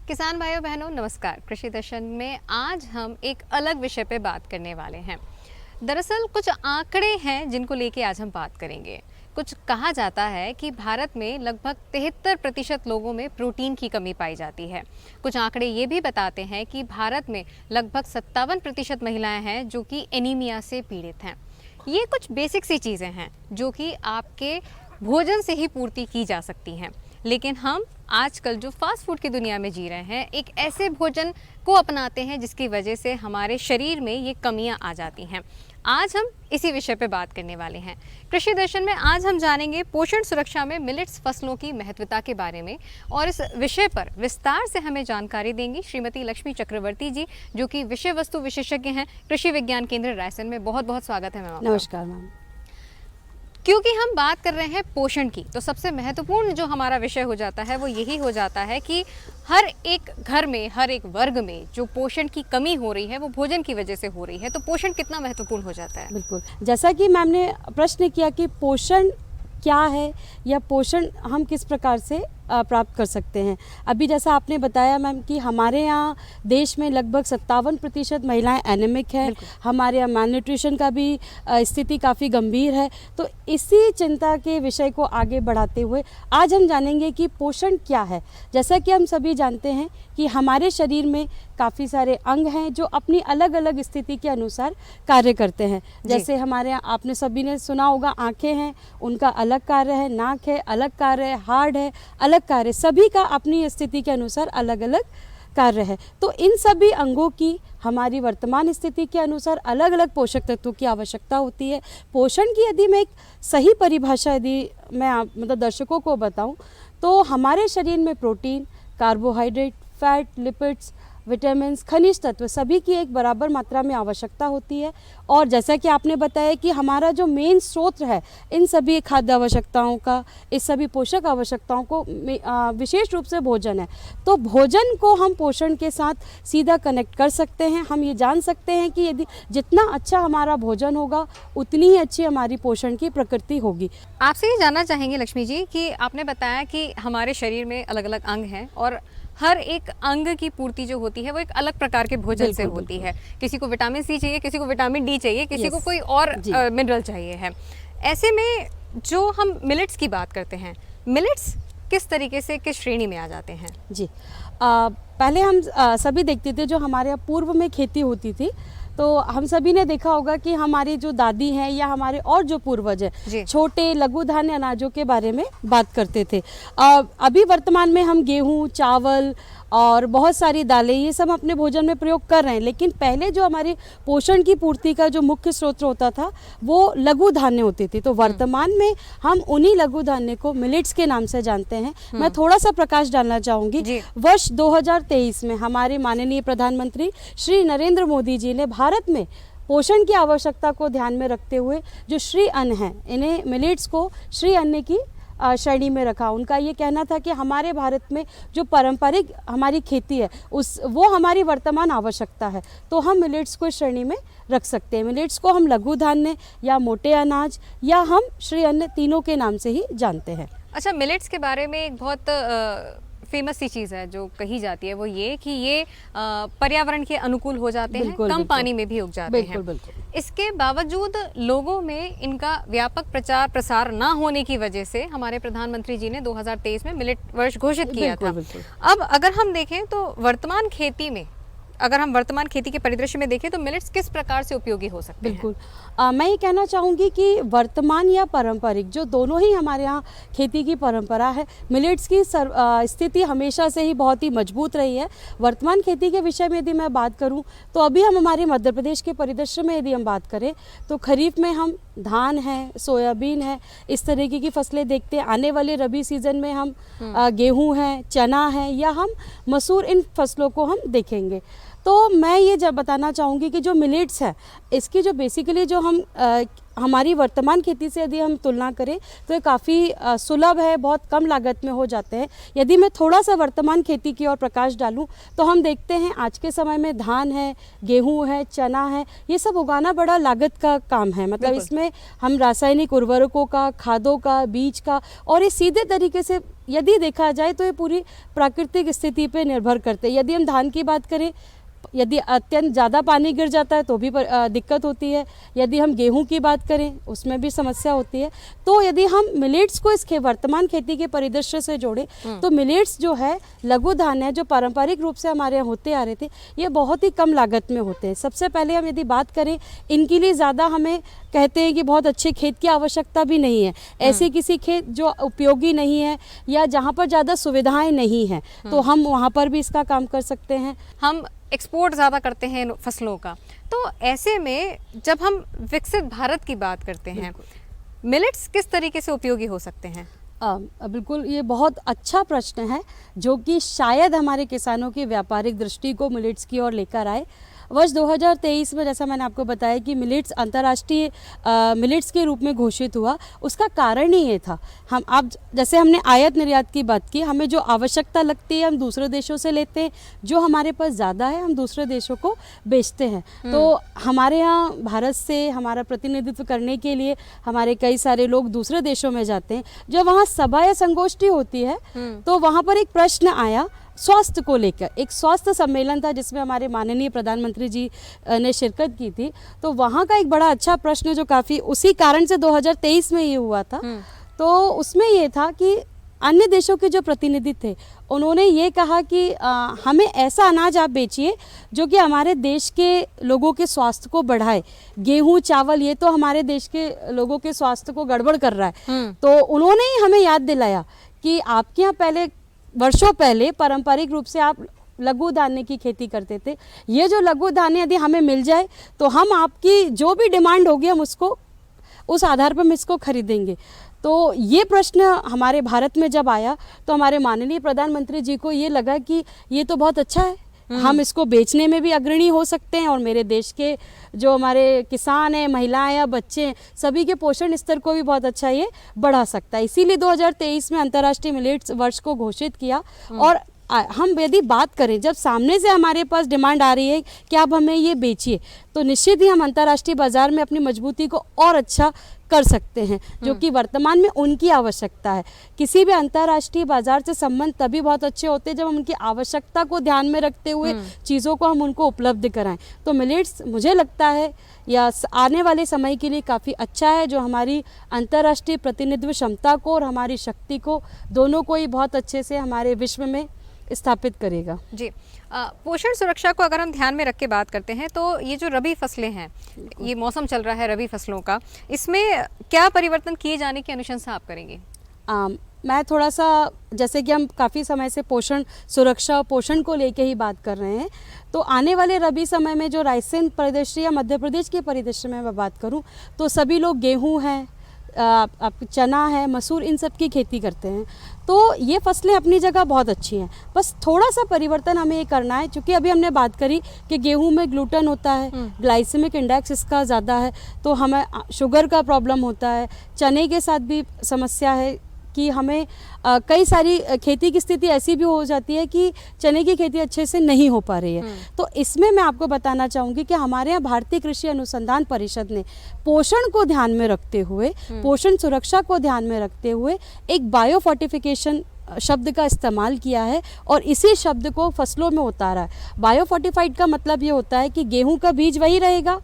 किसान भाइयों बहनों नमस्कार। कृषि दर्शन में आज हम एक अलग विषय पे बात करने वाले हैं। दरअसल कुछ आंकड़े हैं जिनको लेके आज हम बात करेंगे। कुछ कहा जाता है कि भारत में लगभग 73% लोगों में प्रोटीन की कमी पाई जाती है। कुछ आंकड़े ये भी बताते हैं कि भारत में लगभग 57% महिलाएं हैं जो कि एनीमिया से पीड़ित हैं। ये कुछ बेसिक सी चीज़ें हैं जो कि आपके भोजन से ही पूर्ति की जा सकती हैं, लेकिन हम आजकल जो फास्ट फूड की दुनिया में जी रहे हैं, एक ऐसे भोजन को अपनाते हैं जिसकी वजह से हमारे शरीर में ये कमियां आ जाती हैं। आज हम इसी विषय पे बात करने वाले हैं। कृषि दर्शन में आज हम जानेंगे पोषण सुरक्षा में मिलेट्स फसलों की महत्वता के बारे में, और इस विषय पर विस्तार से हमें जानकारी देंगी श्रीमती लक्ष्मी चक्रवर्ती जी, जो कि विषय वस्तु विशेषज्ञ हैं कृषि विज्ञान केंद्र रायसेन में। बहुत बहुत स्वागत है मैम। नमस्कार मैम। क्योंकि हम बात कर रहे हैं पोषण की, तो सबसे महत्वपूर्ण जो हमारा विषय हो जाता है वो यही हो जाता है कि हर एक घर में, हर एक वर्ग में जो पोषण की कमी हो रही है वो भोजन की वजह से हो रही है। तो पोषण कितना महत्वपूर्ण हो जाता है? बिल्कुल, जैसा कि मैम ने प्रश्न किया कि पोषण क्या है या पोषण हम किस प्रकार से प्राप्त कर सकते हैं। अभी जैसा आपने बताया मैम कि हमारे यहाँ देश में लगभग 57% महिलाएं एनीमिक हैं। हमारे यहाँ माल न्यूट्रिशन का भी स्थिति काफ़ी गंभीर है। तो इसी चिंता के विषय को आगे बढ़ाते हुए आज हम जानेंगे कि पोषण क्या है। जैसा कि हम सभी जानते हैं कि हमारे शरीर में काफ़ी सारे अंग हैं जो अपनी अलग अलग स्थिति के अनुसार कार्य करते हैं। जैसे हमारे यहाँ आपने सभी ने सुना होगा, आँखें हैं, उनका अलग कार्य है, नाक है, अलग कार्य है, हार्ट है, अलग कार्य, सभी का अपनी स्थिति के अनुसार अलग अलग कार्य है। तो इन सभी अंगों की हमारी वर्तमान स्थिति के अनुसार अलग अलग पोषक तत्वों की आवश्यकता होती है। पोषण की यदि मैं एक सही परिभाषा यदि मैं दर्शकों को बताऊं, तो हमारे शरीर में protein, carbohydrate, fat, lipids, vitamin, खनिज तत्व सभी की एक बराबर मात्रा में आवश्यकता होती है। और जैसा कि आपने बताया कि हमारा जो मेन स्रोत है इन सभी खाद्य आवश्यकताओं का, इस सभी पोषक आवश्यकताओं को विशेष रूप से भोजन है। तो भोजन को हम पोषण के साथ सीधा कनेक्ट कर सकते हैं। हम ये जान सकते हैं कि यदि जितना अच्छा हमारा भोजन होगा उतनी ही अच्छी हमारी पोषण की प्रकृति होगी। आपसे ये जानना चाहेंगे लक्ष्मी जी कि आपने बताया कि हमारे शरीर में अलग अलग अंग हैं और हर एक अंग की पूर्ति जो होती है वो एक अलग प्रकार के भोजन से होती है। किसी को विटामिन सी चाहिए, किसी को विटामिन डी चाहिए, किसी को कोई और मिनरल चाहिए है। ऐसे में जो हम मिलेट्स की बात करते हैं, मिलेट्स किस तरीके से किस श्रेणी में आ जाते हैं? जी, पहले हम सभी देखते थे जो हमारे यहाँ पूर्व में खेती होती थी, तो हम सभी ने देखा होगा कि हमारी जो दादी हैं या हमारे और जो पूर्वज हैं छोटे लघु धान्य अनाजों के बारे में बात करते थे। अभी वर्तमान में हम गेहूं, चावल और बहुत सारी दालें ये सब अपने भोजन में प्रयोग कर रहे हैं, लेकिन पहले जो हमारी पोषण की पूर्ति का जो मुख्य स्रोत होता था वो लघु धान्य होते थे। तो वर्तमान में हम उन्हीं लघु धान्य को मिलेट्स के नाम से जानते हैं। मैं थोड़ा सा प्रकाश डालना चाहूँगी। वर्ष 2023 में हमारे माननीय प्रधानमंत्री श्री नरेंद्र मोदी जी ने भारत में पोषण की आवश्यकता को ध्यान में रखते हुए जो श्री अन्न है, इन्हें मिलेट्स को श्री अन्न की श्रेणी में रखा। उनका ये कहना था कि हमारे भारत में जो पारंपरिक हमारी खेती है वो हमारी वर्तमान आवश्यकता है, तो हम मिलेट्स को इस श्रेणी में रख सकते हैं। मिलेट्स को हम लघु धान्य या मोटे अनाज या हम श्री अन्न तीनों के नाम से ही जानते हैं। अच्छा, मिलेट्स के बारे में एक बहुत फेमस सी चीज़ है जो कही जाती है, वो ये कि ये पर्यावरण के अनुकूल हो जाते हैं, कम पानी में भी उग जाते हैं। इसके बावजूद लोगों में इनका व्यापक प्रचार प्रसार ना होने की वजह से हमारे प्रधानमंत्री जी ने 2023 में मिलेट वर्ष घोषित किया था। अब अगर हम देखें तो वर्तमान खेती में अगर हम वर्तमान खेती के परिदृश्य में देखें तो मिलेट्स किस प्रकार से उपयोगी हो सकते हैं? बिल्कुल। मैं ये कहना चाहूँगी कि वर्तमान या पारंपरिक जो दोनों ही हमारे यहाँ खेती की परंपरा है, मिलेट्स की स्थिति हमेशा से ही बहुत ही मजबूत रही है। वर्तमान खेती के विषय में यदि मैं बात करूँ तो अभी हम हमारे मध्य प्रदेश के परिदृश्य में यदि हम बात करें तो खरीफ में हम धान है, सोयाबीन है, इस तरीके की फसलें देखते हैं। आने वाले रबी सीजन में हम गेहूँ है, चना है या हम मसूर, इन फसलों को हम देखेंगे। तो मैं ये जब बताना चाहूँगी कि जो मिलेट्स है इसकी जो बेसिकली जो हम हमारी वर्तमान खेती से यदि हम तुलना करें तो ये काफ़ी सुलभ है, बहुत कम लागत में हो जाते हैं। यदि मैं थोड़ा सा वर्तमान खेती की ओर प्रकाश डालूं तो हम देखते हैं आज के समय में धान है, गेहूं है, चना है, ये सब उगाना बड़ा लागत का काम है। मतलब इसमें हम रासायनिक उर्वरकों का, खादों का, बीज का, और ये सीधे तरीके से यदि देखा जाए तो ये पूरी प्राकृतिक स्थिति पर निर्भर करते हैं। यदि हम धान की बात करें, यदि अत्यंत ज़्यादा पानी गिर जाता है तो भी दिक्कत होती है। यदि हम गेहूं की बात करें उसमें भी समस्या होती है। तो यदि हम मिलेट्स को इसके वर्तमान खेती के परिदृश्य से जोड़ें तो मिलेट्स जो है लघु धान्य है, जो पारंपरिक रूप से हमारे यहाँ होते आ रहे थे, ये बहुत ही कम लागत में होते हैं। सबसे पहले हम यदि बात करें, इनके लिए ज़्यादा हमें कहते हैं कि बहुत अच्छे खेत की आवश्यकता भी नहीं है। ऐसे किसी खेत जो उपयोगी नहीं है या जहाँ पर ज़्यादा सुविधाएँ नहीं हैं तो हम वहाँ पर भी इसका काम कर सकते हैं। हम एक्सपोर्ट ज़्यादा करते हैं फसलों का, तो ऐसे में जब हम विकसित भारत की बात करते हैं, मिलेट्स किस तरीके से उपयोगी हो सकते हैं? बिल्कुल, ये बहुत अच्छा प्रश्न है जो कि शायद हमारे किसानों की व्यापारिक दृष्टि को मिलेट्स की ओर लेकर आए। वर्ष 2023 में जैसा मैंने आपको बताया कि मिलेट्स अंतर्राष्ट्रीय मिलेट्स के रूप में घोषित हुआ, उसका कारण ही ये था। हम अब जैसे हमने आयात निर्यात की बात की, हमें जो आवश्यकता लगती है हम दूसरे देशों से लेते हैं, जो हमारे पास ज़्यादा है हम दूसरे देशों को बेचते हैं। तो हमारे यहाँ भारत से हमारा प्रतिनिधित्व करने के लिए हमारे कई सारे लोग दूसरे देशों में जाते हैं। जब वहाँ सभा या संगोष्ठी होती है तो वहाँ पर एक प्रश्न आया स्वास्थ्य को लेकर। एक स्वास्थ्य सम्मेलन था जिसमें हमारे माननीय प्रधानमंत्री जी ने शिरकत की थी। तो वहाँ का एक बड़ा अच्छा प्रश्न जो काफ़ी उसी कारण से 2023 में ये हुआ था, तो उसमें ये था कि अन्य देशों के जो प्रतिनिधि थे उन्होंने ये कहा कि हमें ऐसा अनाज आप बेचिए जो कि हमारे देश के लोगों के स्वास्थ्य को बढ़ाए। गेहूं, चावल ये तो हमारे देश के लोगों के स्वास्थ्य को गड़बड़ कर रहा है। तो उन्होंने ही हमें याद दिलाया कि आपके यहाँ पहले वर्षों पहले पारंपरिक रूप से आप लघु धान्य की खेती करते थे। ये जो लघु धान्य यदि हमें मिल जाए तो हम आपकी जो भी डिमांड होगी हम उसको उस आधार पर हम इसको खरीदेंगे। तो ये प्रश्न हमारे भारत में जब आया तो हमारे माननीय प्रधानमंत्री जी को ये लगा कि ये तो बहुत अच्छा है, हम इसको बेचने में भी अग्रणी हो सकते हैं और मेरे देश के जो हमारे किसान हैं, महिलाएं या बच्चे हैं, सभी के पोषण स्तर को भी बहुत अच्छा ये बढ़ा सकता है। इसीलिए 2023 में अंतर्राष्ट्रीय मिलेट्स वर्ष को घोषित किया। और हम यदि बात करें, जब सामने से हमारे पास डिमांड आ रही है कि आप हमें ये बेचिए, तो निश्चित ही हम अंतर्राष्ट्रीय बाजार में अपनी मजबूती को और अच्छा कर सकते हैं, जो कि वर्तमान में उनकी आवश्यकता है। किसी भी अंतर्राष्ट्रीय बाजार से संबंध तभी बहुत अच्छे होते हैं जब हम उनकी आवश्यकता को ध्यान में रखते हुए चीज़ों को हम उनको उपलब्ध कराएं। तो मिलेट्स मुझे लगता है या आने वाले समय के लिए काफ़ी अच्छा है, जो हमारी अंतर्राष्ट्रीय प्रतिनिधित्व क्षमता को और हमारी शक्ति को दोनों को ही बहुत अच्छे से हमारे विश्व में स्थापित करेगा। जी, पोषण सुरक्षा को अगर हम ध्यान में रख के बात करते हैं तो ये जो रबी फसलें हैं, ये मौसम चल रहा है रबी फसलों का, इसमें क्या परिवर्तन किए जाने की अनुशंसा आप करेंगे? मैं थोड़ा सा, जैसे कि हम काफ़ी समय से पोषण सुरक्षा, पोषण को लेके ही बात कर रहे हैं, तो आने वाले रबी समय में जो रायसेन परिदृश्य या मध्य प्रदेश के परिदृश्य में मैं बात करूं तो सभी लोग गेहूं है, चना है, मसूर, इन सब की खेती करते हैं। तो ये फसलें अपनी जगह बहुत अच्छी हैं, बस थोड़ा सा परिवर्तन हमें ये करना है। क्योंकि अभी हमने बात करी कि गेहूं में ग्लूटेन होता है, ग्लाइसेमिक इंडेक्स इसका ज़्यादा है, तो हमें शुगर का प्रॉब्लम होता है। चने के साथ भी समस्या है कि हमें कई सारी खेती की स्थिति ऐसी भी हो जाती है कि चने की खेती अच्छे से नहीं हो पा रही है। तो इसमें मैं आपको बताना चाहूँगी कि हमारे यहाँ भारतीय कृषि अनुसंधान परिषद ने पोषण को ध्यान में रखते हुए, पोषण सुरक्षा को ध्यान में रखते हुए एक बायो फोर्टिफिकेशन शब्द का इस्तेमाल किया है और इसी शब्द को फसलों में उतारा है। बायो फोर्टिफाइड का मतलब ये होता है कि गेहूं का बीज वही रहेगा,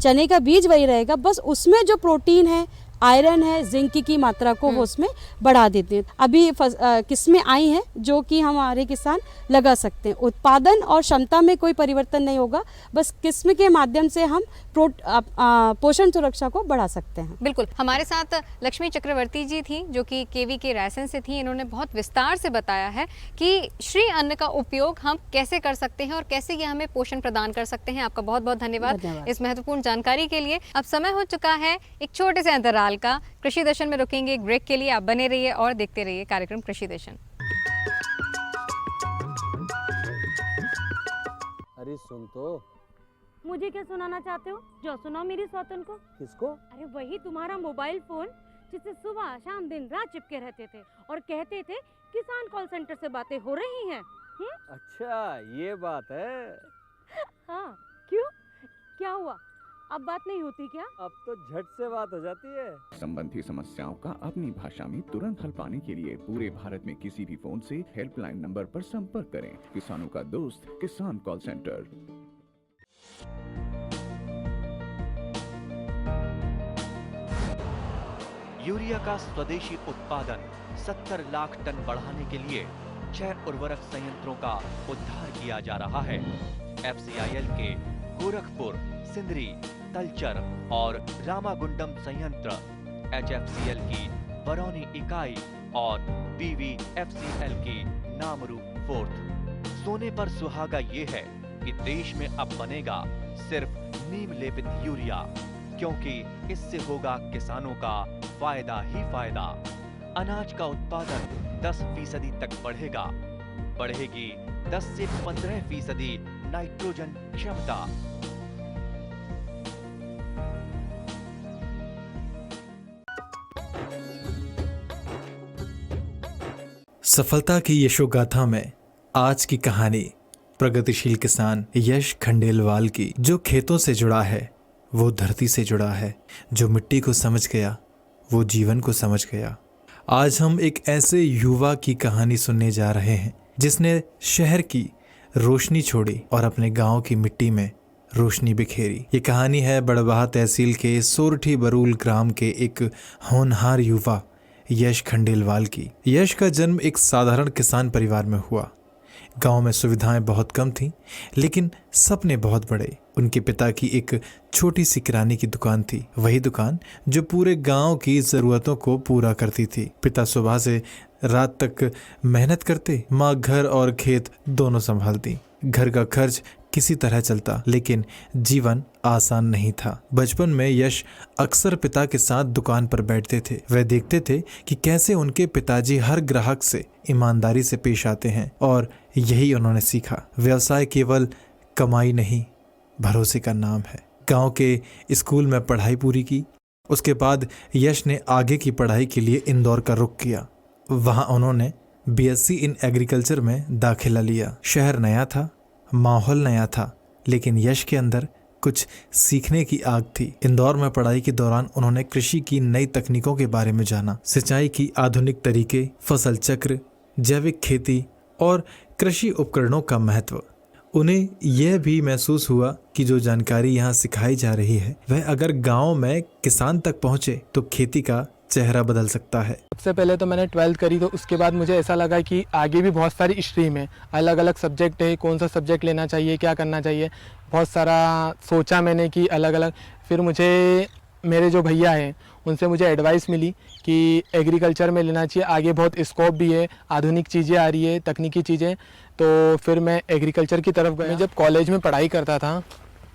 चने का बीज वही रहेगा, बस उसमें जो प्रोटीन है, आयरन है, जिंक की मात्रा को वो उसमें बढ़ा देते हैं। अभी किस्में आई हैं जो कि हमारे किसान लगा सकते हैं। उत्पादन और क्षमता में कोई परिवर्तन नहीं होगा, बस किस्म के माध्यम से हम पोषण सुरक्षा को बढ़ा सकते हैं। बिल्कुल, हमारे साथ लक्ष्मी चक्रवर्ती जी थी जो कि केवी के रायसेन से थी। इन्होंने बहुत विस्तार से बताया है कि श्री अन्न का उपयोग हम कैसे कर सकते हैं और कैसे ये हमें पोषण प्रदान कर सकते हैं। आपका बहुत बहुत धन्यवाद इस महत्वपूर्ण जानकारी के लिए। अब समय हो चुका है एक छोटे से अंतराल का। कृषि दर्शन में रुकेंगे एक ब्रेक के लिए। आप बने रहिए और देखते रहिए कार्यक्रम कृषि दर्शन। अरे सुन तो। मुझे क्या सुनाना चाहते हो? जो सुनाओ मेरी सौतन को। किसको? अरे वही तुम्हारा मोबाइल फोन जिससे सुबह शाम दिन रात चिपके रहते थे और कहते थे किसान कॉल सेंटर से बातें हो रही हैं। अच्छा ये बात है। हाँ, क्यों? क्या हुआ? अब बात नहीं होती क्या? अब तो झट से बात हो जाती है। संबंधी समस्याओं का अपनी भाषा में तुरंत हल पाने के लिए पूरे भारत में किसी भी फोन से हेल्पलाइन नंबर पर संपर्क करें। किसानों का दोस्त किसान कॉल सेंटर। यूरिया का स्वदेशी उत्पादन 70 लाख टन बढ़ाने के लिए 6 उर्वरक संयंत्रों का उद्धार किया जा रहा है। FCIL के गोरखपुर, सिंदरी, तलचर और रामागुंडम संयंत्र, HFCL की बरौनी इकाई और BVFCL की नामरू फोर्थ। सोने पर सुहागा ये है कि देश में अब बनेगा सिर्फ नीम लेपित यूरिया, क्योंकि इससे होगा किसानों का फायदा ही फायदा। अनाज का उत्पादन 10% तक बढ़ेगा। बढ़ेगी 10 से 15% नाइट्रोजन क्षमता। सफलता की यशोगाथा में आज की कहानी प्रगतिशील किसान यश खंडेलवाल की, जो खेतों से जुड़ा है वो धरती से जुड़ा है, जो मिट्टी को समझ गया वो जीवन को समझ गया। आज हम एक ऐसे युवा की कहानी सुनने जा रहे हैं जिसने शहर की रोशनी छोड़ी और अपने गांव की मिट्टी में रोशनी बिखेरी। ये कहानी है बड़बाहा तहसील के सोरठी बरूल ग्राम के एक होनहार युवा यश खंडेलवाल की। यश का जन्म एक साधारण किसान परिवार में हुआ। गांव में सुविधाएं बहुत कम थीं, लेकिन सपने बहुत बड़े। उनके पिता की एक छोटी सी किराने की दुकान थी, वही दुकान जो पूरे गांव की ज़रूरतों को पूरा करती थी। पिता सुबह से रात तक मेहनत करते, माँ घर और खेत दोनों संभालती। घर का खर्च किसी तरह चलता, लेकिन जीवन आसान नहीं था। बचपन में यश अक्सर पिता के साथ दुकान पर बैठते थे। वह देखते थे कि कैसे उनके पिताजी हर ग्राहक से ईमानदारी से पेश आते हैं, और यही उन्होंने सीखा। व्यवसाय केवल कमाई नहीं, भरोसे का नाम है। गांव के स्कूल में पढ़ाई पूरी की। उसके बाद यश ने आगे की पढ़ाई के लिए इंदौर का रुख किया। वहां उन्होंने BSc इन एग्रीकल्चर में दाखिला लिया। शहर नया था, माहौल नया था, लेकिन यश के अंदर कुछ सीखने की आग थी। इंदौर में पढ़ाई के दौरान उन्होंने कृषि की नई तकनीकों के बारे में जाना। सिंचाई की आधुनिक तरीके, फसल चक्र, जैविक खेती और कृषि उपकरणों का महत्व। उन्हें यह भी महसूस हुआ कि जो जानकारी यहाँ सिखाई जा रही है वह अगर गांव में किसान तक पहुँचे तो खेती का चेहरा बदल सकता है। सबसे पहले तो मैंने 12th करी, तो उसके बाद मुझे ऐसा लगा कि आगे भी बहुत सारी स्ट्रीम है, अलग अलग सब्जेक्ट है, कौन सा सब्जेक्ट लेना चाहिए, क्या करना चाहिए, बहुत सारा सोचा मैंने कि अलग अलग। फिर मुझे मेरे जो भैया हैं उनसे मुझे एडवाइस मिली कि एग्रीकल्चर में लेना चाहिए, आगे बहुत स्कोप भी है, आधुनिक चीज़ें आ रही है, तकनीकी चीज़ें। तो फिर मैं एग्रीकल्चर की तरफ गया। मैं जब कॉलेज में पढ़ाई करता था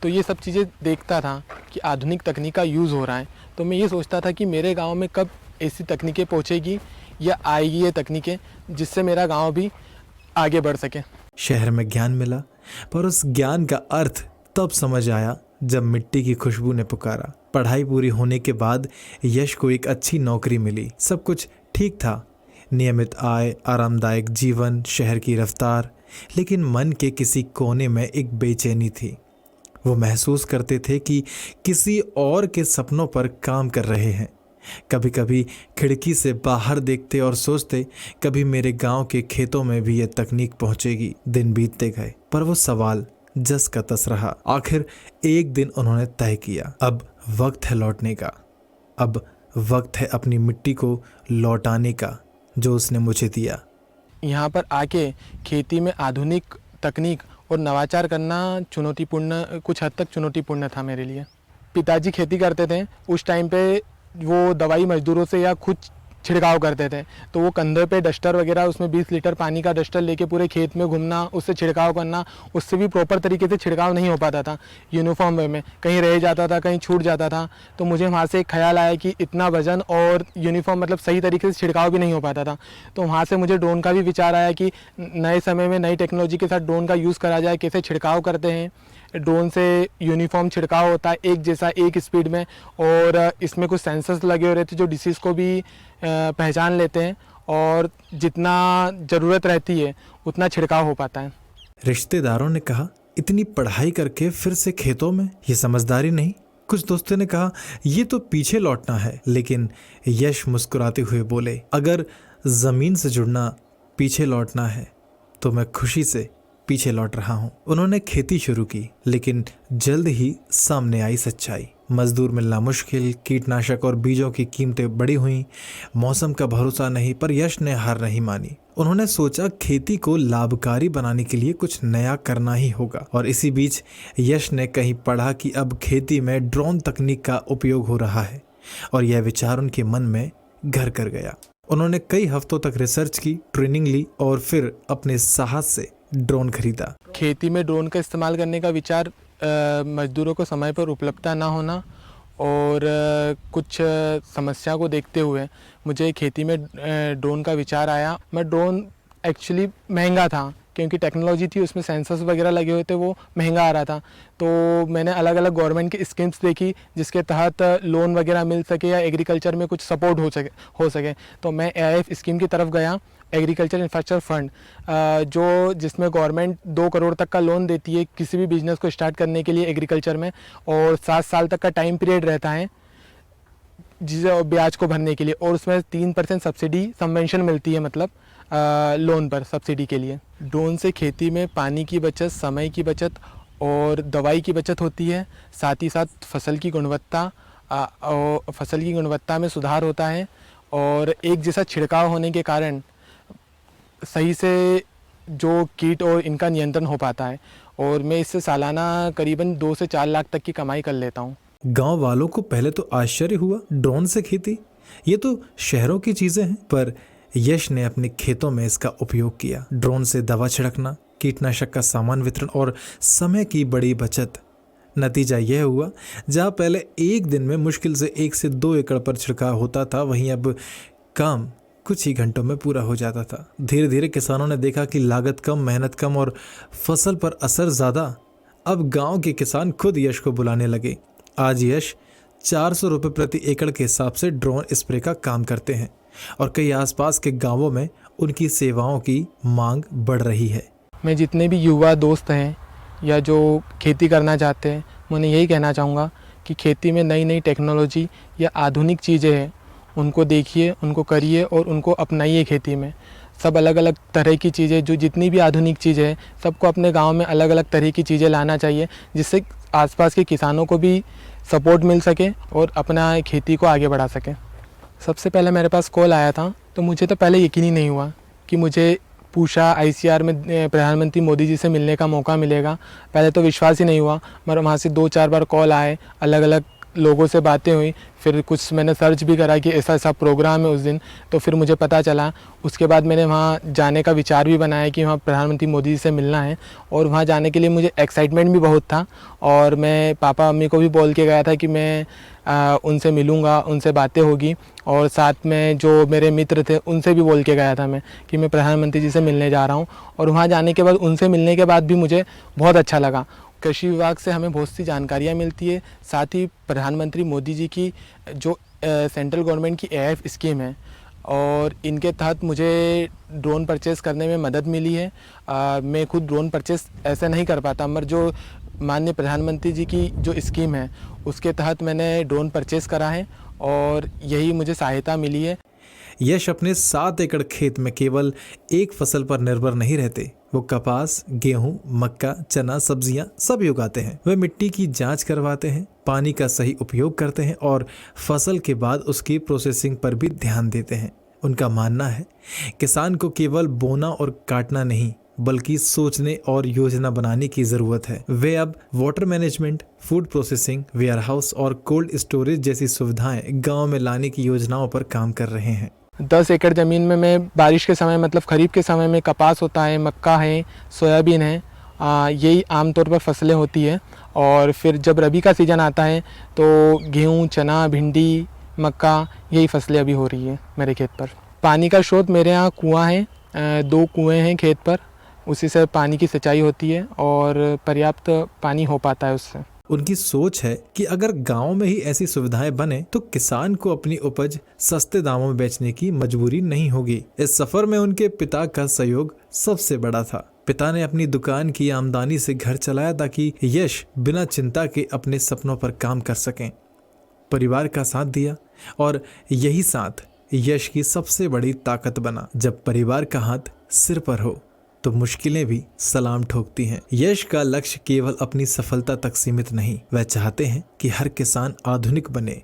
तो ये सब चीज़ें देखता था कि आधुनिक तकनीक का यूज़ हो रहा है, तो मैं ये सोचता था कि मेरे गांव में कब ऐसी तकनीकें पहुंचेगी या आएगी ये तकनीकें जिससे मेरा गांव भी आगे बढ़ सके। शहर में ज्ञान मिला, पर उस ज्ञान का अर्थ तब समझ आया जब मिट्टी की खुशबू ने पुकारा। पढ़ाई पूरी होने के बाद यश को एक अच्छी नौकरी मिली। सब कुछ ठीक था, नियमित आय, आरामदायक जीवन, शहर की रफ्तार, लेकिन मन के किसी कोने में एक बेचैनी थी। वो महसूस करते थे कि किसी और के सपनों पर काम कर रहे हैं। कभी कभी खिड़की से बाहर देखते और सोचते, कभी मेरे गांव के खेतों में भी ये तकनीक पहुंचेगी। दिन बीतते गए, पर वो सवाल जस का तस रहा। आखिर एक दिन उन्होंने तय किया, अब वक्त है लौटने का, अब वक्त है अपनी मिट्टी को लौटाने का जो उसने मुझे दिया। यहाँ पर आके खेती में आधुनिक तकनीक और नवाचार करना चुनौतीपूर्ण, कुछ हद तक चुनौतीपूर्ण था मेरे लिए। पिताजी खेती करते थे, उस टाइम पे वो दवाई मजदूरों से या खुद छिड़काव करते थे, तो वो कंधे पे डस्टर वगैरह, उसमें 20 लीटर पानी का डस्टर लेके पूरे खेत में घूमना, उससे छिड़काव करना, उससे भी प्रॉपर तरीके से छिड़काव नहीं हो पाता था। यूनिफॉर्म में कहीं रह जाता था, कहीं छूट जाता था, तो मुझे वहाँ से एक ख्याल आया कि इतना वजन और यूनिफॉर्म मतलब सही तरीके से छिड़काव भी नहीं हो पाता था। तो वहाँ से मुझे ड्रोन का भी विचार आया कि नए समय में नई टेक्नोलॉजी के साथ ड्रोन का यूज़ करा जाए, कैसे छिड़काव करते हैं। ड्रोन से यूनिफॉर्म छिड़काव होता है एक जैसा, एक स्पीड में, और इसमें कुछ सेंसर्स लगे हुए रहते हैं जो डिसीज़ को भी पहचान लेते हैं, और जितना ज़रूरत रहती है उतना छिड़काव हो पाता है। रिश्तेदारों ने कहा, इतनी पढ़ाई करके फिर से खेतों में, ये समझदारी नहीं। कुछ दोस्तों ने कहा, ये तो पीछे लौटना है। लेकिन यश मुस्कुराते हुए बोले, अगर ज़मीन से जुड़ना पीछे लौटना है तो मैं खुशी से पीछे लौट रहा हूँ। उन्होंने खेती शुरू की, लेकिन जल्द ही सामने आई सच्चाई। मजदूर मिलना मुश्किल, कीटनाशक और बीजों की कीमतें बढ़ी हुई, मौसम का भरोसा नहीं, पर यश ने हार नहीं मानी। उन्होंने सोचा खेती को लाभकारी बनाने के लिए कुछ नया करना ही होगा। और इसी बीच यश ने कहीं पढ़ा कि अब खेती में ड्रोन तकनीक का उपयोग हो रहा है, और यह विचार उनके मन में घर कर गया। उन्होंने कई हफ्तों तक रिसर्च की, ट्रेनिंग ली और फिर अपने साहस से ड्रोन खरीदा। खेती में ड्रोन का इस्तेमाल करने का विचार मजदूरों को समय पर उपलब्धता ना होना और कुछ समस्या को देखते हुए मुझे खेती में ड्रोन का विचार आया। मैं ड्रोन एक्चुअली महंगा था, क्योंकि टेक्नोलॉजी थी उसमें सेंसर्स वगैरह लगे हुए थे, वो महंगा आ रहा था। तो मैंने अलग अलग गवर्नमेंट की स्कीम्स देखी जिसके तहत लोन वगैरह मिल सके या एग्रीकल्चर में कुछ सपोर्ट हो सके। तो मैं AIF स्कीम की तरफ गया, एग्रीकल्चर इंफ्रास्ट्रक्चर फंड, जिसमें गवर्नमेंट 2 करोड़ तक का लोन देती है किसी भी बिजनेस को स्टार्ट करने के लिए एग्रीकल्चर में, और 7 साल तक का टाइम पीरियड रहता है जिसे ब्याज को भरने के लिए, और उसमें 3% सब्सिडी सबवेंशन मिलती है, मतलब लोन पर सब्सिडी के लिए। ड्रोन से खेती में पानी की बचत, समय की बचत और दवाई की बचत होती है। साथ ही साथ फसल की गुणवत्ता में सुधार होता है, और एक जैसा छिड़काव होने के कारण सही से जो कीट और इनका नियंत्रण हो पाता है, और मैं इससे सालाना करीबन 2 से 4 लाख तक की कमाई कर लेता हूँ। गांव वालों को पहले तो आश्चर्य हुआ, ड्रोन से खेती, ये तो शहरों की चीजें हैं। पर यश ने अपने खेतों में इसका उपयोग किया। ड्रोन से दवा छिड़कना, कीटनाशक का सामान वितरण और समय की बड़ी बचत। नतीजा यह हुआ, जहाँ पहले एक दिन में मुश्किल से 1 से 2 एकड़ पर छिड़काव होता था, वहीं अब काम कुछ ही घंटों में पूरा हो जाता था। धीरे धीरे किसानों ने देखा कि लागत कम, मेहनत कम और फसल पर असर ज़्यादा। अब गांव के किसान खुद यश को बुलाने लगे। आज यश 400 रुपये प्रति एकड़ के हिसाब से ड्रोन स्प्रे का काम करते हैं, और कई आसपास के गांवों में उनकी सेवाओं की मांग बढ़ रही है। मैं जितने भी युवा दोस्त हैं या जो खेती करना चाहते हैं, मैं उन्हें यही कहना चाहूँगा कि खेती में नई नई टेक्नोलॉजी या आधुनिक चीज़ें हैं, उनको देखिए, उनको करिए और उनको अपनाइए। खेती में सब अलग अलग तरह की चीज़ें, जो जितनी भी आधुनिक चीज़ें हैं, सबको अपने गांव में अलग अलग तरह की चीज़ें लाना चाहिए, जिससे आसपास के किसानों को भी सपोर्ट मिल सके और अपना खेती को आगे बढ़ा सके। सबसे पहले मेरे पास कॉल आया था, तो मुझे तो पहले यकीन ही नहीं हुआ कि मुझे पूषा ICR में प्रधानमंत्री मोदी जी से मिलने का मौका मिलेगा। पहले तो विश्वास ही नहीं हुआ, मगर वहाँ से 2-4 बार कॉल आए, अलग अलग लोगों से बातें हुई, फिर कुछ मैंने सर्च भी करा कि ऐसा ऐसा प्रोग्राम है उस दिन, तो फिर मुझे पता चला। उसके बाद मैंने वहाँ जाने का विचार भी बनाया कि वहाँ प्रधानमंत्री मोदी जी से मिलना है, और वहाँ जाने के लिए मुझे एक्साइटमेंट भी बहुत था। और मैं पापा मम्मी को भी बोल के गया था कि मैं उनसे मिलूँगा, उनसे बातें होगी, और साथ में जो मेरे मित्र थे उनसे भी बोल के गया था मैं कि मैं प्रधानमंत्री जी से मिलने जा रहा हूँ। और वहाँ जाने के बाद, उनसे मिलने के बाद भी मुझे बहुत अच्छा लगा। कृषि विभाग से हमें बहुत सी जानकारियाँ मिलती है, साथ ही प्रधानमंत्री मोदी जी की जो सेंट्रल गवर्नमेंट की AIF स्कीम है, और इनके तहत मुझे ड्रोन परचेज़ करने में मदद मिली है। मैं खुद ड्रोन परचेज़ ऐसे नहीं कर पाता, मगर जो माननीय प्रधानमंत्री जी की जो स्कीम है उसके तहत मैंने ड्रोन परचेज़ करा है, और यही मुझे सहायता मिली है। यश अपने 7 एकड़ खेत में केवल एक फसल पर निर्भर नहीं रहते, वो कपास, गेहूं, मक्का, चना, सब्जियां सभी उगाते हैं। वे मिट्टी की जांच करवाते हैं, पानी का सही उपयोग करते हैं और फसल के बाद उसकी प्रोसेसिंग पर भी ध्यान देते हैं। उनका मानना है किसान को केवल बोना और काटना नहीं बल्कि सोचने और योजना बनाने की जरूरत है। वे अब water management, food processing, warehouse और कोल्ड स्टोरेज जैसी सुविधाएं गांव में लाने की योजनाओं पर काम कर रहे हैं। 10 एकड़ ज़मीन में मैं बारिश के समय मतलब खरीफ के समय में कपास होता है, मक्का है, सोयाबीन है, यही आमतौर पर फसलें होती है। और फिर जब रबी का सीज़न आता है तो गेहूँ, चना, भिंडी, मक्का यही फसलें अभी हो रही है मेरे खेत पर। पानी का स्रोत मेरे यहाँ कुआँ है, 2 कुएँ हैं खेत पर, उसी से पानी की सिंचाई होती है और पर्याप्त पानी हो पाता है उससे। उनकी सोच है कि अगर गांव में ही ऐसी सुविधाएं बने तो किसान को अपनी उपज सस्ते दामों में बेचने की मजबूरी नहीं होगी। इस सफर में उनके पिता का सहयोग सबसे बड़ा था। पिता ने अपनी दुकान की आमदनी से घर चलाया ताकि यश बिना चिंता के अपने सपनों पर काम कर सकें। परिवार का साथ दिया और यही साथ यश की सबसे बड़ी ताकत बना। जब परिवार का हाथ सिर पर हो तो मुश्किलें भी सलाम ठोकती हैं। यश का लक्ष्य केवल अपनी सफलता तक सीमित नहीं, वह चाहते हैं कि हर किसान आधुनिक बने,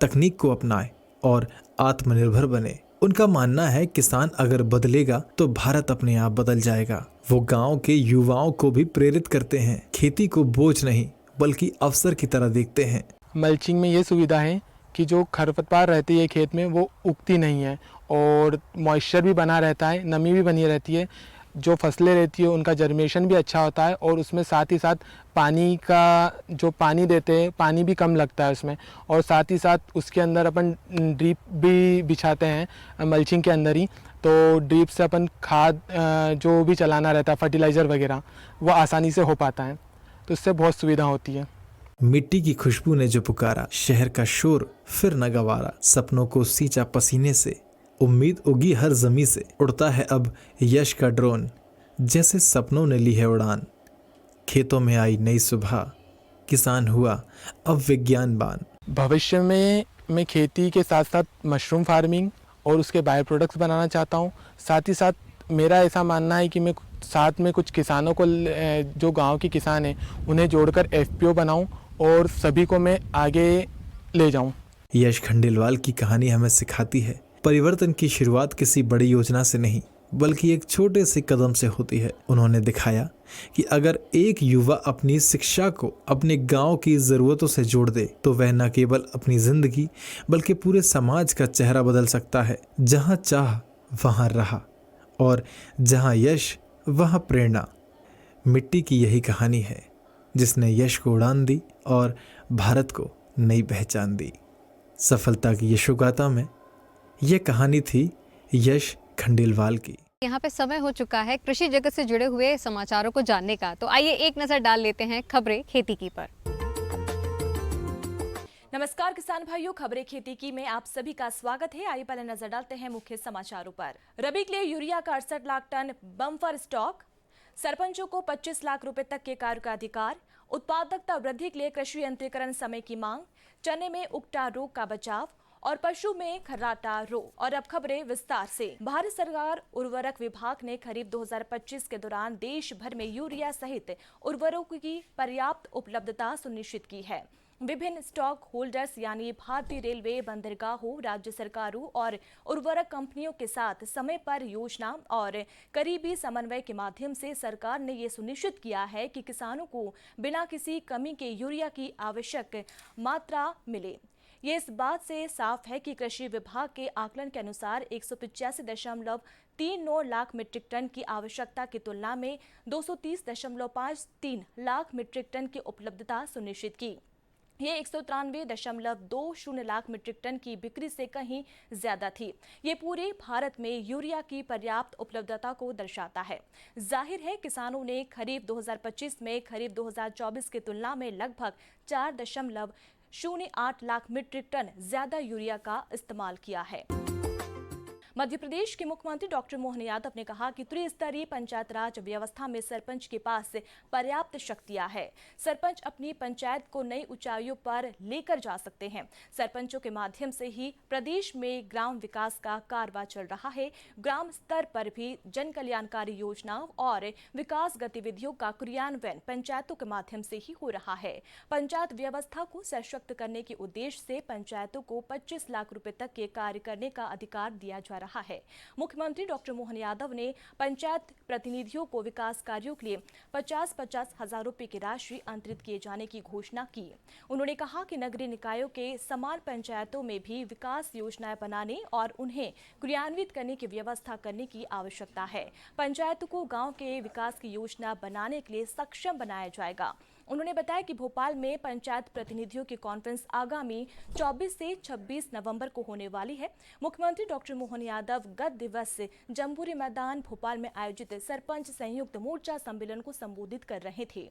तकनीक को अपनाए और आत्मनिर्भर बने। उनका मानना है किसान अगर बदलेगा तो भारत अपने आप बदल जाएगा। वो गांव के युवाओं को भी प्रेरित करते हैं, खेती को बोझ नहीं बल्कि अवसर की तरह देखते हैं। मल्चिंग में ये सुविधा है कि जो खरपतवार रहती है खेत में वो उगती नहीं है और मॉइस्चर भी बना रहता है, नमी भी बनी रहती है। जो फसलें रहती है उनका जर्मिनेशन भी अच्छा होता है और उसमें साथ ही साथ पानी का जो पानी देते हैं पानी भी कम लगता है उसमें। और साथ ही साथ उसके अंदर अपन ड्रिप भी बिछाते हैं मल्चिंग के अंदर ही, तो ड्रिप से अपन खाद जो भी चलाना रहता है फर्टिलाइज़र वगैरह वो आसानी से हो पाता है, तो इससे बहुत सुविधा होती है। मिट्टी की खुशबू ने जो पुकारा, शहर का शोर फिर न गवारा, सपनों को सींचा पसीने से, उम्मीद उगी हर जमी से, उड़ता है अब यश का ड्रोन, जैसे सपनों ने ली है उड़ान। खेतों में आई नई सुबह, किसान हुआ अब विज्ञानवान। भविष्य में मैं खेती के साथ साथ मशरूम फार्मिंग और उसके बायो प्रोडक्ट्स बनाना चाहता हूँ। साथ ही साथ मेरा ऐसा मानना है कि मैं साथ में कुछ किसानों को, जो गांव के किसान हैं, उन्हें जोड़कर FPO बनाऊं और सभी को मैं आगे ले जाऊं। यश खंडेलवाल की कहानी हमें सिखाती है परिवर्तन की शुरुआत किसी बड़ी योजना से नहीं बल्कि एक छोटे से कदम से होती है। उन्होंने दिखाया कि अगर एक युवा अपनी शिक्षा को अपने गांव की ज़रूरतों से जोड़ दे तो वह न केवल अपनी ज़िंदगी बल्कि पूरे समाज का चेहरा बदल सकता है। जहां चाह वहां राह और जहां यश वहां प्रेरणा। मिट्टी की यही कहानी है जिसने यश को उड़ान दी और भारत को नई पहचान दी। सफलता की यशोगाथा में यह कहानी थी यश खंडेलवाल की। यहाँ पे समय हो चुका है कृषि जगत से जुड़े हुए समाचारों को जानने का, तो आइए एक नज़र डाल लेते हैं खबरें खेती की पर। नमस्कार किसान भाइयों, खबरें खेती की में आप सभी का स्वागत है। आइए पहले नजर डालते हैं मुख्य समाचारों पर। रबी के लिए यूरिया का 68 लाख टन बम्पर स्टॉक, सरपंचों को 25 लाख रुपए तक के कार्य का अधिकार, उत्पादकता वृद्धि के लिए कृषि यंत्रीकरण समय की मांग, चने में उकटा रोग का बचाव और पशु में खर्राटा रोग। और अब खबरें विस्तार से। भारत सरकार उर्वरक विभाग ने खरीफ 2025 के दौरान देश भर में यूरिया सहित उर्वरकों की पर्याप्त उपलब्धता सुनिश्चित की है। विभिन्न स्टॉक होल्डर्स यानी भारतीय रेलवे, बंदरगाहों, राज्य सरकारों और उर्वरक कंपनियों के साथ समय पर योजना और करीबी समन्वय के माध्यम से सरकार ने ये सुनिश्चित किया है कि किसानों को बिना किसी कमी के यूरिया की आवश्यक मात्रा मिले। ये इस बात से साफ है कि कृषि विभाग के आकलन के अनुसार 185.39 लाख मीट्रिक टन की आवश्यकता की तुलना में 230.53 लाख मीट्रिक टन की उपलब्धता सुनिश्चित की। ये 193.20 लाख मीट्रिक टन की बिक्री से कहीं ज्यादा थी। ये पूरे भारत में यूरिया की पर्याप्त उपलब्धता को दर्शाता है। जाहिर है किसानों ने खरीफ 2025 में खरीफ 2024 की तुलना में लगभग 4.08 लाख मीट्रिक टन ज्यादा यूरिया का इस्तेमाल किया है। मध्य प्रदेश के मुख्यमंत्री डॉक्टर मोहन यादव ने कहा कि त्रिस्तरीय पंचायत राज व्यवस्था में सरपंच के पास पर्याप्त शक्तियां है। सरपंच अपनी पंचायत को नई ऊंचाइयों पर लेकर जा सकते हैं। सरपंचों के माध्यम से ही प्रदेश में ग्राम विकास का कारवा चल रहा है। ग्राम स्तर पर भी जन कल्याणकारी योजनाओं और विकास गतिविधियों का क्रियान्वयन पंचायतों के माध्यम से ही हो रहा है। पंचायत व्यवस्था को सशक्त करने के उद्देश्य से पंचायतों को 25 लाख रुपए तक के कार्य करने का अधिकार दिया जा रहा है। मुख्यमंत्री डॉक्टर मोहन यादव ने पंचायत प्रतिनिधियों को विकास कार्यों के लिए 50-50 हजार रुपए की राशि अंतरित किए जाने की घोषणा की। उन्होंने कहा कि नगरीय निकायों के समान पंचायतों में भी विकास योजनाएं बनाने और उन्हें क्रियान्वित करने की व्यवस्था करने की आवश्यकता है। पंचायतों को गांव के विकास की योजना बनाने के लिए सक्षम बनाया जाएगा। उन्होंने बताया कि भोपाल में पंचायत प्रतिनिधियों की कॉन्फ्रेंस आगामी 24 से 26 नवंबर को होने वाली है। मुख्यमंत्री डॉक्टर मोहन यादव गत दिवस जम्बूरी मैदान भोपाल में आयोजित सरपंच संयुक्त मोर्चा सम्मेलन को संबोधित कर रहे थे।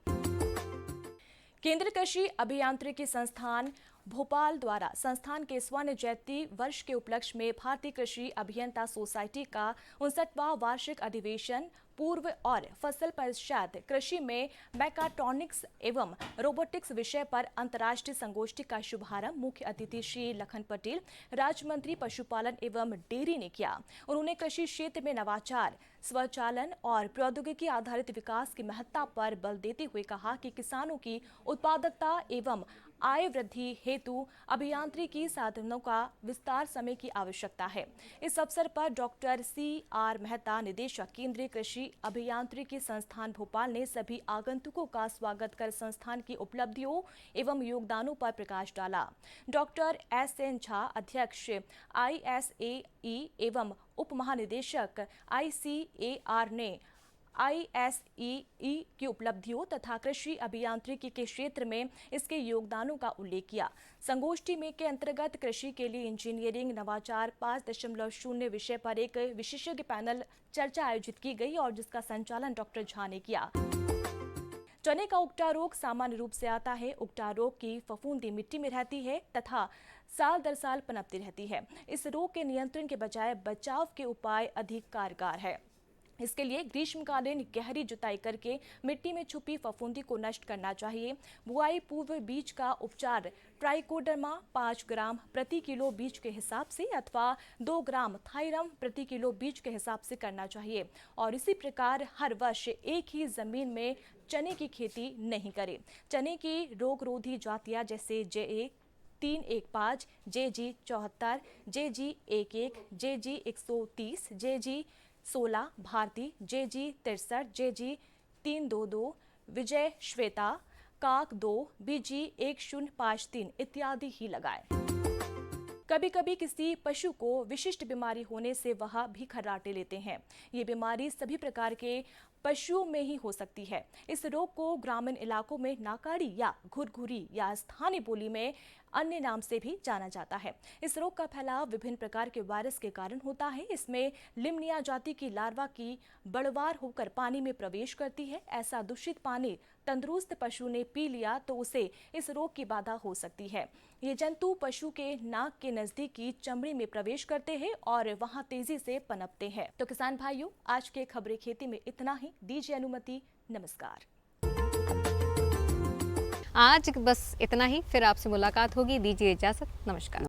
केंद्रीय कृषि अभियांत्रिकी संस्थान भोपाल द्वारा संस्थान के स्वर्ण जयंती वर्ष के उपलक्ष्य में भारतीय कृषि अभियंता सोसाइटी का 59वां वार्षिक अधिवेशन पूर्व और फसल पश्चात कृषि में मैकाट्रॉनिक्स एवं रोबोटिक्स विषय पर अंतर्राष्ट्रीय संगोष्ठी का शुभारंभ मुख्य अतिथि श्री लखन पटेल, राज्य मंत्री पशुपालन एवं डेयरी ने किया। उन्होंने कृषि क्षेत्र में नवाचार, स्वचालन और प्रौद्योगिकी आधारित विकास की महत्ता पर बल देते हुए कहा कि किसानों की उत्पादकता एवं आय वृद्धि हेतु अभियांत्रिकी साधनों का विस्तार समय की आवश्यकता है। इस अवसर पर डॉक्टर CR मेहता, निदेशक केंद्रीय कृषि अभियांत्रिकी संस्थान भोपाल ने सभी आगंतुकों का स्वागत कर संस्थान की उपलब्धियों एवं योगदानों पर प्रकाश डाला। डॉक्टर SN झा, अध्यक्ष ISAE एवं उप महानिदेशक ICAR ने ISEE की उपलब्धियों तथा कृषि अभियांत्रिकी के क्षेत्र में इसके योगदानों का उल्लेख किया। संगोष्ठी में के अंतर्गत कृषि के लिए इंजीनियरिंग नवाचार 5.0 विषय पर एक विशेषज्ञ पैनल चर्चा आयोजित की गई और जिसका संचालन डॉक्टर झा ने किया। चने का उगटा रोग सामान्य रूप से आता है। उगटा रोग की फफूंदी मिट्टी में रहती है तथा साल दर साल पनपती रहती है। इस रोग के नियंत्रण के बजाय बचाव के उपाय अधिक कारगर है। इसके लिए ग्रीष्मकालीन गहरी जुताई करके मिट्टी में छुपी फफूंदी को नष्ट करना चाहिए। बुआई पूर्व बीज का उपचार ट्राइकोडर्मा 5 ग्राम प्रति किलो बीज के हिसाब से अथवा 2 ग्राम थायरम प्रति किलो बीज के हिसाब से करना चाहिए और इसी प्रकार हर वर्ष एक ही जमीन में चने की खेती नहीं करें। चने की रोगरोधी जातियां जैसे JA 315, JG 74, JG 11, JG 130, JG 16, Bharti, JG 63, JG 322, विजय श्वेता, काक 2, BG 1053 इत्यादि ही लगाए। कभी कभी किसी पशु को विशिष्ट बीमारी होने से वह भी खर्राटे लेते हैं। ये बीमारी सभी प्रकार के पशुओं में ही हो सकती है। इस रोग को ग्रामीण इलाकों में नाकाड़ी या घुरघुरी या स्थानीय बोली में अन्य नाम से भी जाना जाता है। इस रोग का फैलाव विभिन्न प्रकार के वायरस के कारण होता है। इसमें लिमनिया जाति की लार्वा की बढ़वार होकर पानी में प्रवेश करती है। ऐसा दूषित पानी तंदुरुस्त पशु ने पी लिया तो उसे इस रोग की बाधा हो सकती है। ये जंतु पशु के नाक के नजदीकी चमड़ी में प्रवेश करते हैं और वहां तेजी से पनपते हैं। तो किसान भाइयों, आज के खबरें खेती में इतना ही। दीजिए अनुमति। नमस्कार। आज बस इतना ही, फिर आपसे मुलाकात होगी। दीजिए इजाजत। नमस्कार।